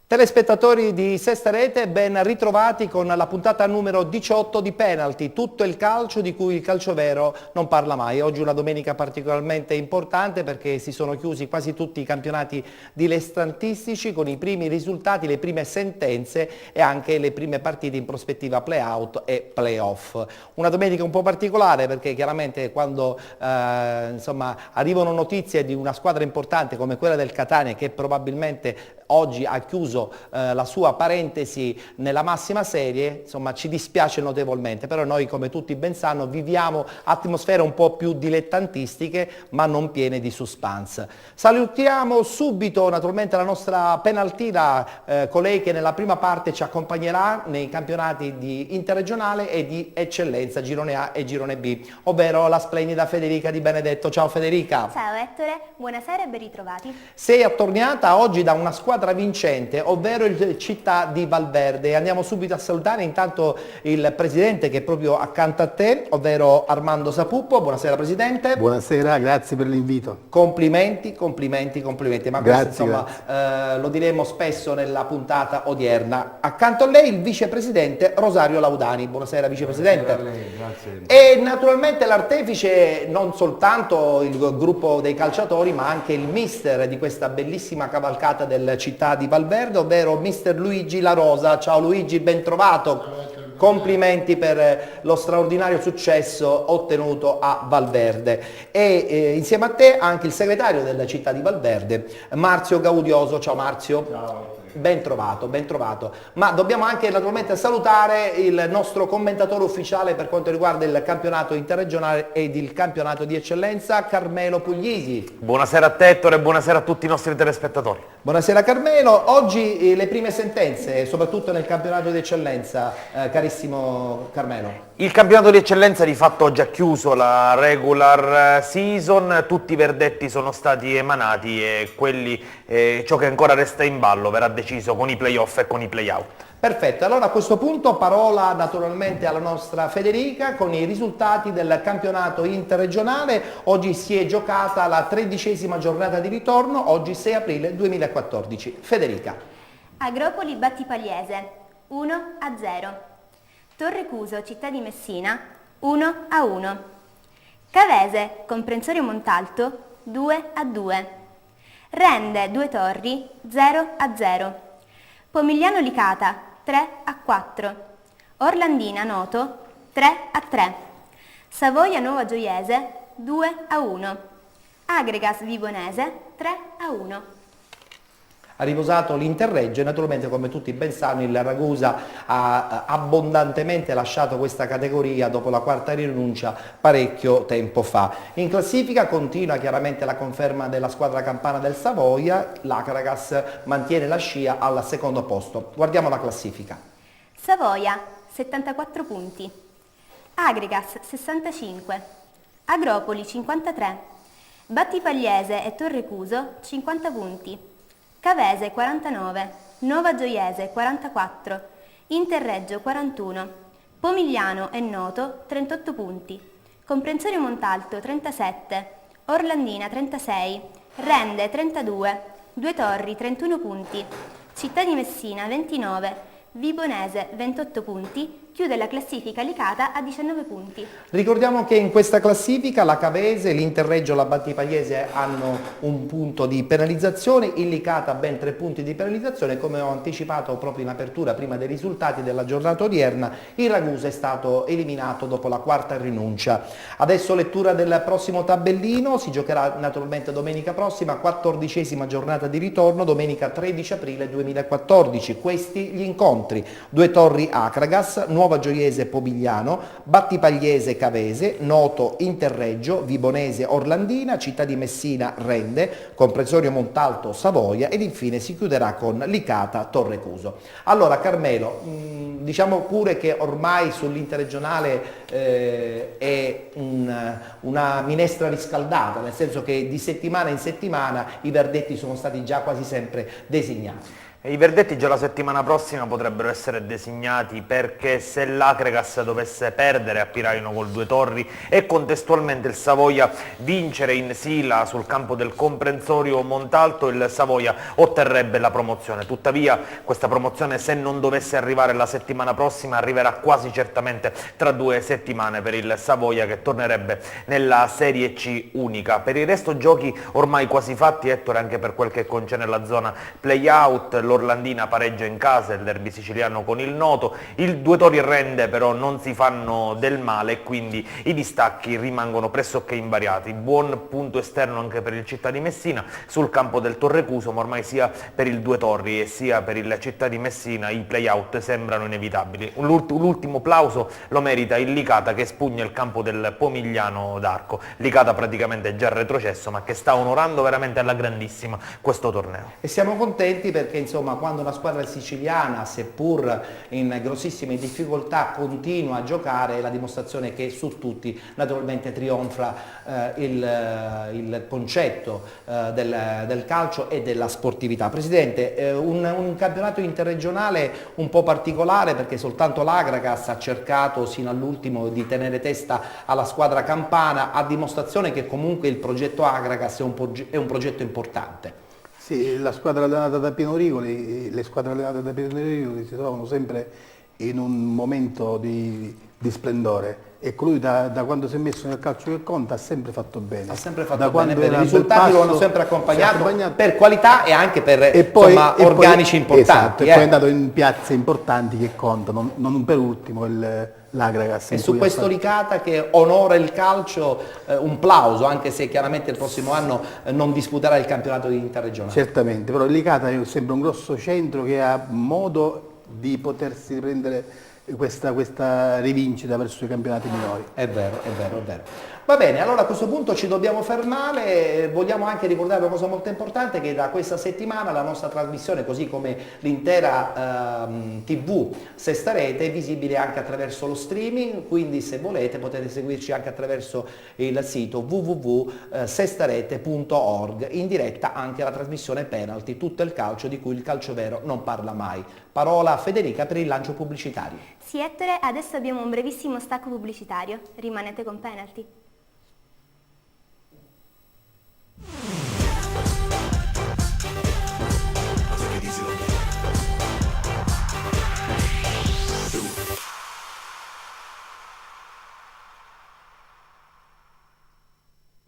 Telespettatori di Sesta Rete, ben ritrovati con la puntata numero 18 di Penalty, tutto il calcio di cui il calcio vero non parla mai. Oggi una domenica particolarmente importante perché si sono chiusi quasi tutti i campionati dilettantistici con i primi risultati, le prime sentenze e anche le prime partite in prospettiva play-out e play-off. Una domenica un po' particolare perché chiaramente quando arrivano notizie di una squadra importante come quella del Catania che probabilmente oggi ha chiuso la sua parentesi nella massima serie, insomma ci dispiace notevolmente, però noi come tutti ben sanno viviamo atmosfere un po' più dilettantistiche ma non piene di suspense. Salutiamo subito naturalmente la nostra penaltina, colei che nella prima parte ci accompagnerà nei campionati di interregionale e di eccellenza, girone A e girone B, ovvero la splendida Federica Di Benedetto. Ciao Federica. Ciao Ettore, buonasera e ben ritrovati. Sei attorniata oggi da una squadra vincente, ovvero il Città di Valverde. Andiamo subito a salutare intanto il presidente che è proprio accanto a te, ovvero Armando Sapuppo. Buonasera presidente. Buonasera, grazie per l'invito. Complimenti, complimenti, complimenti. Ma grazie, questo insomma lo diremo spesso nella puntata odierna. Accanto a lei il vicepresidente Rosario Laudani. Buonasera vicepresidente. Buonasera a lei, grazie. E naturalmente l'artefice, non soltanto il gruppo dei calciatori, ma anche il mister di questa bellissima cavalcata del Città di Valverde, ovvero mister Luigi La Rosa. Ciao Luigi, ben trovato. Complimenti per lo straordinario successo ottenuto a Valverde. E insieme a te anche il segretario della Città di Valverde, Marzio Gaudioso. Ciao Marzio. Ciao. Ben trovato, ben trovato. Ma dobbiamo anche naturalmente salutare il nostro commentatore ufficiale per quanto riguarda il campionato interregionale ed il campionato di eccellenza, Carmelo Puglisi. Buonasera a te Ettore e buonasera a tutti i nostri telespettatori. Buonasera Carmelo, oggi le prime sentenze, soprattutto nel campionato di eccellenza, carissimo Carmelo. Il campionato di eccellenza di fatto oggi ha chiuso la regular season, tutti i verdetti sono stati emanati e ciò che ancora resta in ballo verrà deciso con i playoff e con i playout. Perfetto, allora a questo punto parola naturalmente alla nostra Federica con i risultati del campionato interregionale. Oggi si è giocata la 13ª giornata di ritorno, oggi 6 aprile 2014. Federica. Agropoli Battipagliese 1-0. Torrecuso Città di Messina 1-1. Cavese Comprensorio Montalto 2-2. Rende Due Torri 0-0. Pomigliano Licata 3-4. Orlandina Noto 3-3. Savoia Nuova Gioiese 2-1. Agregas Vibonese 3-1. Ha riposato l'Interreggio e naturalmente come tutti ben sanno il Ragusa ha abbondantemente lasciato questa categoria dopo la quarta rinuncia parecchio tempo fa. In classifica continua chiaramente la conferma della squadra campana del Savoia, l'Agregas mantiene la scia al secondo posto. Guardiamo la classifica. Savoia 74 punti. Agregas 65. Agropoli 53. Battipagliese e Torrecuso 50 punti. Cavese 49, Nuova Gioiese 44, Interreggio 41, Pomigliano e Noto 38 punti, Comprensorio Montalto 37, Orlandina 36, Rende 32, Due Torri 31 punti, Città di Messina 29, Vibonese 28 punti, chiude la classifica Licata a 19 punti. Ricordiamo che in questa classifica la Cavese, l'Interreggio e la Battipagliese hanno un punto di penalizzazione, il Licata ben 3 punti di penalizzazione. Come ho anticipato proprio in apertura prima dei risultati della giornata odierna, il Ragusa è stato eliminato dopo la quarta rinuncia. Adesso lettura del prossimo tabellino, si giocherà naturalmente domenica prossima, 14ª giornata di ritorno, domenica 13 aprile 2014. Questi gli incontri: Due Torri Agregas, Nuova Gioiese Pomigliano, Battipagliese Cavese, Noto Interreggio, Vibonese Orlandina, Città di Messina Rende, Comprensorio Montalto Savoia ed infine si chiuderà con Licata Torrecuso. Allora Carmelo, diciamo pure che ormai sull'interregionale è una minestra riscaldata, nel senso che di settimana in settimana i verdetti sono stati già quasi sempre designati. I verdetti già la settimana prossima potrebbero essere designati, perché se l'Agregas dovesse perdere a Piraino col Due Torri e contestualmente il Savoia vincere in Sila sul campo del comprensorio Montalto, il Savoia otterrebbe la promozione. Tuttavia questa promozione, se non dovesse arrivare la settimana prossima, arriverà quasi certamente tra 2 settimane per il Savoia, che tornerebbe nella Serie C unica. Per il resto giochi ormai quasi fatti, Ettore, anche per quel che concerne la zona play-out. L'Orlandina pareggia in casa il derby siciliano con il Noto, il Due Torri rende, però non si fanno del male e quindi i distacchi rimangono pressoché invariati. Buon punto esterno anche per il Città di Messina sul campo del Torrecuso, ma ormai sia per il Due Torri e sia per il Città di Messina i play-out sembrano inevitabili. L'ultimo plauso lo merita il Licata, che spugna il campo del Pomigliano d'Arco. Licata praticamente già retrocesso, ma che sta onorando veramente alla grandissima questo torneo. E siamo contenti perché insomma quando una squadra siciliana, seppur in grossissime difficoltà, continua a giocare, è la dimostrazione che su tutti naturalmente trionfa il concetto del calcio e della sportività. Presidente, un campionato interregionale un po' particolare, perché soltanto l'Agragas ha cercato sino all'ultimo di tenere testa alla squadra campana, a dimostrazione che comunque il progetto Agragas è un progetto importante. Sì, la squadra allenata da Pino Rigoli, le squadre allenate da Pino Rigoli si trovano sempre in un momento di splendore, e lui da quando si è messo nel calcio che conta ha sempre fatto bene. Ha sempre fatto da bene, quando i risultati lo hanno sempre accompagnato per qualità e anche per organici importanti. Esatto, e poi è andato in piazze importanti che contano, non per ultimo l'Agragas. E su questo Licata che onora il calcio un plauso, anche se chiaramente il prossimo anno non disputerà il campionato interregionale. Certamente, però il Licata è sempre un grosso centro che ha modo di potersi prendere questa rivincita verso i campionati minori. È vero, è vero, è vero. Va bene, allora a questo punto ci dobbiamo fermare. Vogliamo anche ricordare una cosa molto importante, che da questa settimana la nostra trasmissione, così come l'intera TV Sesta Rete, è visibile anche attraverso lo streaming, quindi se volete potete seguirci anche attraverso il sito www.sestarete.org, in diretta anche la trasmissione Penalty, tutto il calcio di cui il calcio vero non parla mai. Parola a Federica per il lancio pubblicitario. Sì, Ettore, adesso abbiamo un brevissimo stacco pubblicitario. Rimanete con Penalty.